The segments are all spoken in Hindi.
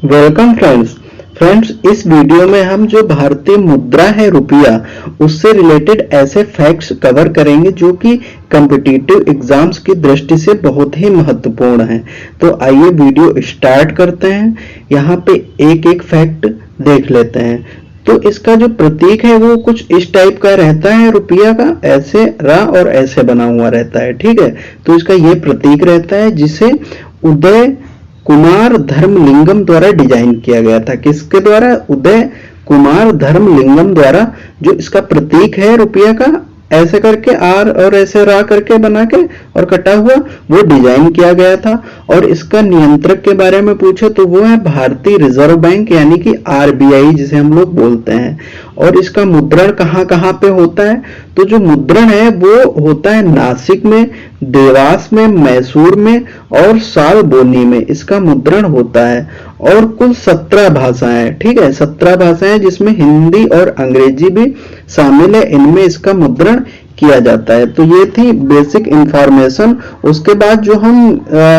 वेलकम फ्रेंड्स इस वीडियो में हम जो भारतीय मुद्रा है रुपया उससे रिलेटेड ऐसे फैक्ट्स कवर करेंगे जो कि कॉम्पिटिटिव एग्जाम्स की दृष्टि से बहुत ही महत्वपूर्ण है। तो आइए वीडियो स्टार्ट करते हैं। यहाँ पे एक एक फैक्ट देख लेते हैं। तो इसका जो प्रतीक है वो कुछ इस टाइप का रहता है, रुपया का ऐसे रा और ऐसे बना हुआ रहता है। ठीक है, तो इसका ये प्रतीक रहता है जिसे उदय कुमार धर्मलिंगम द्वारा डिजाइन किया गया था। किसके द्वारा? उदय कुमार धर्मलिंगम द्वारा। जो इसका प्रतीक है रुपया का, ऐसे करके आर और ऐसे रा करके बना के और कटा हुआ, वो डिजाइन किया गया था। और इसका नियंत्रक के बारे में पूछे तो वो है भारतीय रिजर्व बैंक यानी कि आरबीआई जिसे हम लोग बोलते हैं। और इसका मुद्रण कहाँ कहाँ पे होता है? तो जो मुद्रण है वो होता है नासिक में, देवास में, मैसूर में और सालबोनी में इसका मुद्रण होता है। और कुल 17 भाषाएं, ठीक है, 17 भाषाएं जिसमें हिंदी और अंग्रेजी भी शामिल है, इनमें इसका मुद्रण किया जाता है। तो ये थी बेसिक इंफॉर्मेशन। उसके बाद जो हम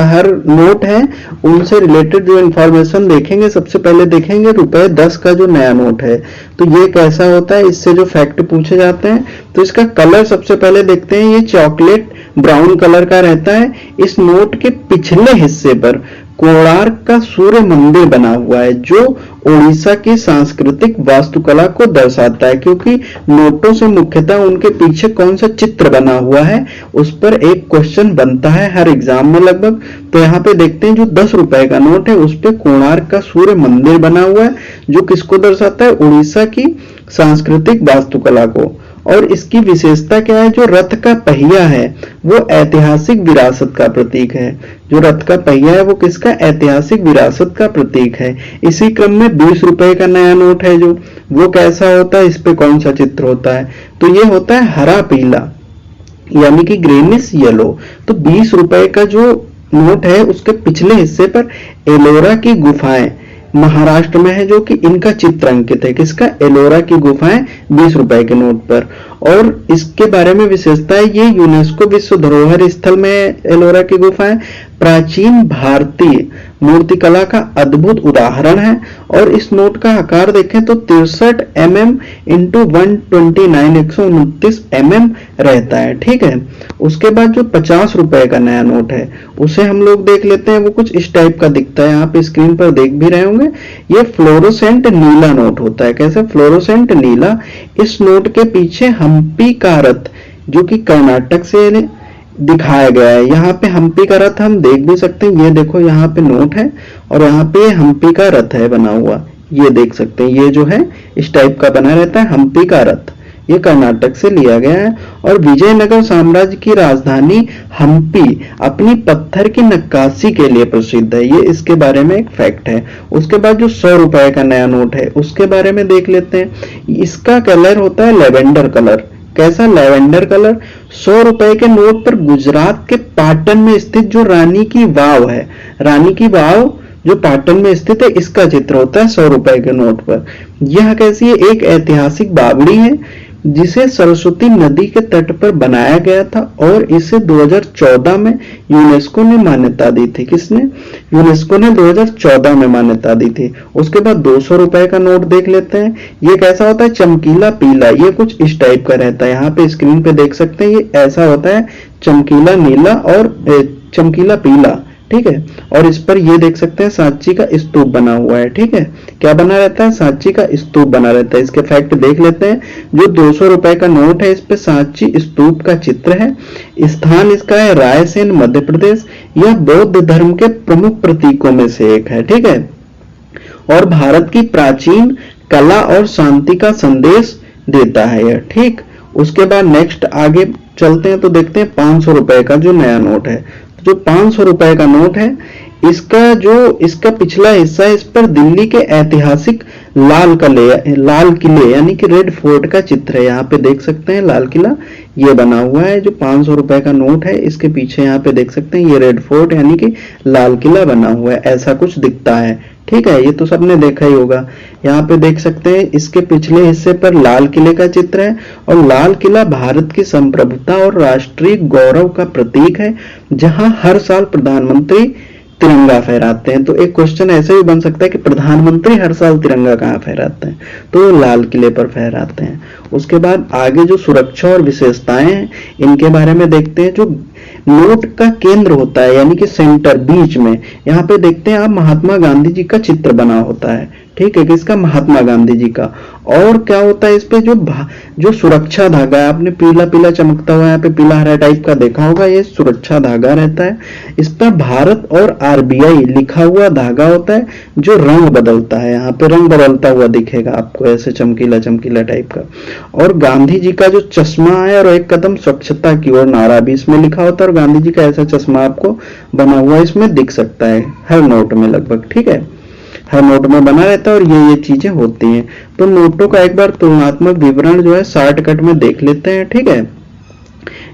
हर नोट है उनसे रिलेटेड जो इंफॉर्मेशन देखेंगे, सबसे पहले देखेंगे रुपए 10 का जो नया नोट है तो ये कैसा होता है, इससे जो फैक्ट पूछे जाते हैं। तो इसका कलर सबसे पहले देखते हैं, ये चॉकलेट ब्राउन कलर का रहता है। इस नोट के पिछले हिस्से पर कोणार्क का सूर्य मंदिर बना हुआ है जो ओडिशा की सांस्कृतिक वास्तुकला को दर्शाता है। क्योंकि नोटों से मुख्यतः उनके पीछे कौन सा चित्र बना हुआ है उस पर एक क्वेश्चन बनता है हर एग्जाम में लगभग। तो यहाँ पे देखते हैं जो 10 रुपए का नोट है उस पे कोणार्क का सूर्य मंदिर बना हुआ है जो किसको दर्शाता है? उड़ीसा की सांस्कृतिक वास्तुकला को। और इसकी विशेषता क्या है? जो रथ का पहिया है वो ऐतिहासिक विरासत का प्रतीक है। जो रथ का पहिया है वो किसका? ऐतिहासिक विरासत का प्रतीक है। इसी क्रम में 20 रुपए का नया नोट है जो, वो कैसा होता है? इस पे कौन सा चित्र होता है? तो ये होता है हरा पीला यानी कि ग्रीनिश येलो। तो 20 रुपए का जो नोट है उसके पिछले हिस्से पर एलोरा की गुफाएं महाराष्ट्र में है जो कि इनका चित्र अंकित है। किसका? एलोरा की गुफाएं 20 रुपए के नोट पर। और इसके बारे में विशेषता है, ये यूनेस्को विश्व धरोहर स्थल में एलोरा की गुफाएं प्राचीन भारतीय मूर्तिकला का अद्भुत उदाहरण है। और इस नोट का आकार देखें तो 63 mm इंटू 129 mm रहता है। ठीक है, उसके बाद जो 50 रुपए का नया नोट है उसे हम लोग देख लेते हैं। वो कुछ इस टाइप का दिखता है, यहाँ पे स्क्रीन पर देख भी रहे होंगे। ये फ्लोरोसेंट नीला नोट होता है। कैसे? फ्लोरोसेंट नीला। इस नोट के पीछे हम्पी का रथ जो कि कर्नाटक से दिखाया गया है। यहाँ पे हम्पी का रथ हम देख भी सकते हैं। ये देखो यहाँ पे नोट है और यहाँ पे हम्पी का रथ है बना हुआ, ये देख सकते हैं। ये जो है इस टाइप का बना रहता है हम्पी का रथ, ये कर्नाटक से लिया गया है। और विजयनगर साम्राज्य की राजधानी हम्पी अपनी पत्थर की नक्काशी के लिए प्रसिद्ध है। ये इसके बारे में एक फैक्ट है। उसके बाद जो 100 रुपए का नया नोट है उसके बारे में देख लेते हैं। इसका कलर होता है लेवेंडर कलर। कैसा? Lavender colour. 100 रुपए के नोट पर गुजरात के पाटन में स्थित जो रानी की वाव है, रानी की वाव जो पाटन में स्थित है, इसका चित्र होता है 100 रुपए के नोट पर। यह कैसी है? एक ऐतिहासिक बावड़ी है जिसे सरस्वती नदी के तट पर बनाया गया था और इसे 2014 में यूनेस्को ने मान्यता दी थी। किसने? यूनेस्को ने 2014 में मान्यता दी थी। उसके बाद 200 रुपए का नोट देख लेते हैं। ये कैसा होता है? चमकीला पीला। ये कुछ इस टाइप का रहता है, यहाँ पे स्क्रीन पे देख सकते हैं। ये ऐसा होता है चमकीला नीला और चमकीला पीला। ठीक है, और इस पर ये देख सकते हैं सांची का स्तूप बना हुआ है। ठीक है, क्या बना रहता है? सांची का स्तूप बना रहता है। इसके फैक्ट देख लेते हैं। जो 200 रुपए का नोट है इस पे सांची स्तूप का चित्र है। स्थान इसका है रायसेन मध्य प्रदेश। यह बौद्ध धर्म के प्रमुख प्रतीकों में से एक है। ठीक है, और भारत की प्राचीन कला और शांति का संदेश देता है यह। ठीक, उसके बाद नेक्स्ट आगे चलते हैं तो देखते हैं 500 रुपए का जो नया नोट है। जो 500 रुपए का नोट है इसका पिछला हिस्सा है, इस पर दिल्ली के ऐतिहासिक लाल किले यानी कि रेड फोर्ट का चित्र है। यहाँ पे देख सकते हैं लाल किला ये बना हुआ है। जो 500 रुपए का नोट है इसके पीछे यहाँ पे देख सकते हैं ये रेड फोर्ट यानी कि लाल किला बना हुआ है, ऐसा कुछ दिखता है। ठीक है, ये तो सबने देखा ही होगा। यहाँ पे देख सकते हैं इसके पिछले हिस्से पर लाल किले का चित्र है। और लाल किला भारत की संप्रभुता और राष्ट्रीय गौरव का प्रतीक है, जहां हर साल प्रधानमंत्री तिरंगा फहराते हैं। तो एक क्वेश्चन ऐसे भी बन सकता है कि प्रधानमंत्री हर साल तिरंगा कहाँ फहराते हैं, तो लाल किले पर फहराते हैं। उसके बाद आगे जो सुरक्षा और विशेषताएं हैं इनके बारे में देखते हैं। जो नोट का केंद्र होता है यानी कि सेंटर बीच में, यहाँ पे देखते हैं आप महात्मा गांधी जी का चित्र बना होता है, ठीक है, किसका, महात्मा गांधी जी का। और क्या होता है इस पे जो सुरक्षा धागा है, आपने पीला पीला चमकता हुआ यहाँ पे पीला हरा टाइप का देखा होगा, ये सुरक्षा धागा रहता है। इस पर भारत और आरबीआई लिखा हुआ धागा होता है जो रंग बदलता है, यहाँ पे रंग बदलता हुआ दिखेगा आपको ऐसे चमकीला चमकीला टाइप का। और गांधी जी का जो चश्मा है और एक कदम स्वच्छता की ओर नारा भी इसमें लिखा होता है, और गांधी जी का ऐसा चश्मा आपको बना हुआ इसमें दिख सकता है हर नोट में लगभग, ठीक है, हर नोट में बना रहता है। और ये चीजें होती हैं। तो नोटों का एक बार तुलनात्मक विवरण जो है शॉर्टकट में देख लेते हैं, ठीक है।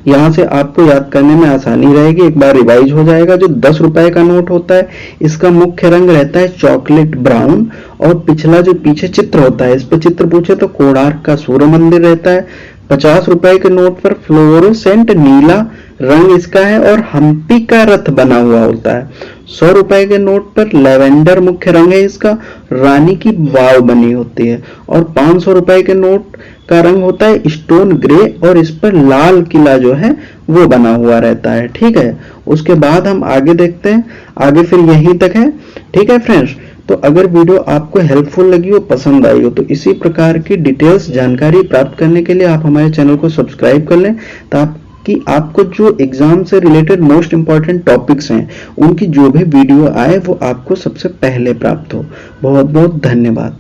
यहाँ से आपको याद करने में आसानी रहेगी, एक बार रिवाइज हो जाएगा। जो 10 रुपए का नोट होता है इसका मुख्य रंग रहता है चॉकलेट ब्राउन, और पिछला जो पीछे चित्र होता है, इस पे चित्र पूछे तो कोणार्क का सूर्य मंदिर रहता है। 50 रुपए के नोट पर फ्लोरोसेंट नीला रंग इसका है और हम्पी का रथ बना हुआ होता है। 100 रुपए के नोट पर लेवेंडर मुख्य रंग है इसका, रानी की वाव बनी होती है। और 500 रुपए के नोट का रंग होता है स्टोन ग्रे, और इस पर लाल किला जो है वो बना हुआ रहता है, ठीक है। उसके बाद हम आगे देखते हैं, आगे फिर यहीं तक है, ठीक है फ्रेंड्स। तो अगर वीडियो आपको हेल्पफुल लगी हो, पसंद आई हो, तो इसी प्रकार की डिटेल्स जानकारी प्राप्त करने के लिए आप हमारे चैनल को सब्सक्राइब कर लें, ताकि आपको जो एग्जाम से रिलेटेड मोस्ट इंपॉर्टेंट टॉपिक्स हैं उनकी जो भी वीडियो आए वो आपको सबसे पहले प्राप्त हो। बहुत बहुत धन्यवाद।